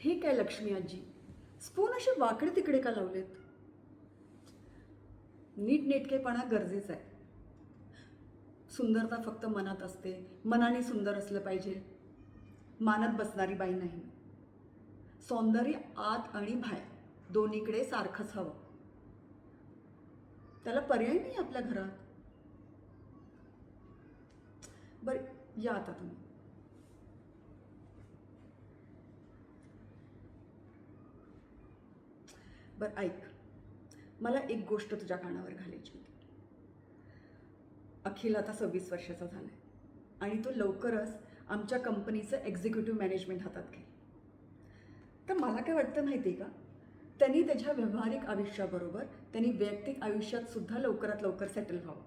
हे काय लक्ष्मी आजी, स्पून असे वाकडे तिकडे का लावलेत? नीटनेटकेपणा गरजेचा आहे. सुंदरता फक्त मनात असते, मनाने सुंदर असलं पाहिजे, मानत बसणारी बाई नाही. सौंदर्य आत आणि बाहेर दोन्हीकडे सारखंच हवं. त्याला पर्याय नाही आपल्या घरात. बरं या आता तुम्ही. बरं ऐक, मला एक गोष्ट तुझ्या कानावर घालायची होती. अखिल आता 26 वर्षाचा झाला आहे आणि तो लवकरच आमच्या कंपनीचं एक्झिक्युटिव्ह मॅनेजमेंट हातात घेईल. तर मला काय वाटतं माहिती आहे का, त्यांनी त्याच्या व्यावहारिक आयुष्याबरोबर त्यांनी वैयक्तिक आयुष्यात सुद्धा लवकरात लवकर सेटल व्हावं.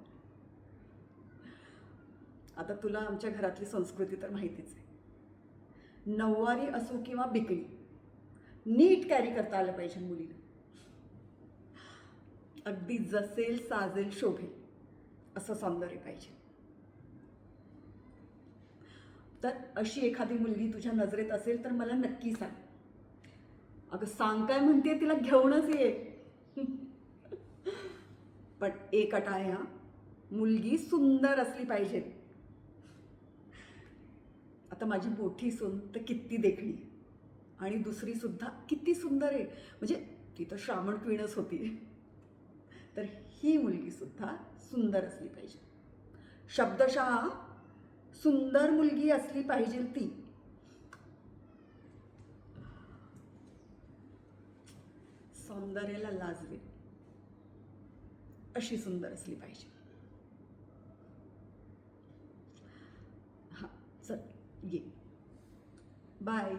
आता तुला आमच्या घरातली संस्कृती तर माहितीच आहे. नऊवारी असो किंवा बिकनी, नीट कॅरी करता आलं पाहिजे मुलीला. अगदी जसेल साजेल शोभेल असं सौंदर्य पाहिजे. तर अशी एखादी मुलगी तुझ्या नजरेत असेल तर मला नक्की सांग. अगं सांग काय म्हणते, तिला घेऊनच ये. पण एक अट आहे हा, मुलगी सुंदर असली पाहिजे. आता माझी मोठी सून तर किती देखणी आणि दुसरी सुद्धा किती सुंदर आहे, म्हणजे ती तर श्रावण क्वीनच होती. तर ही मुलगी सुद्धा सुंदर असली पाहिजे. शब्दशः सुंदर मुलगी असली पाहिजे ती. सौंदर्याला लाजवे अशी सुंदर असली पाहिजे. हां चल ये, बाय.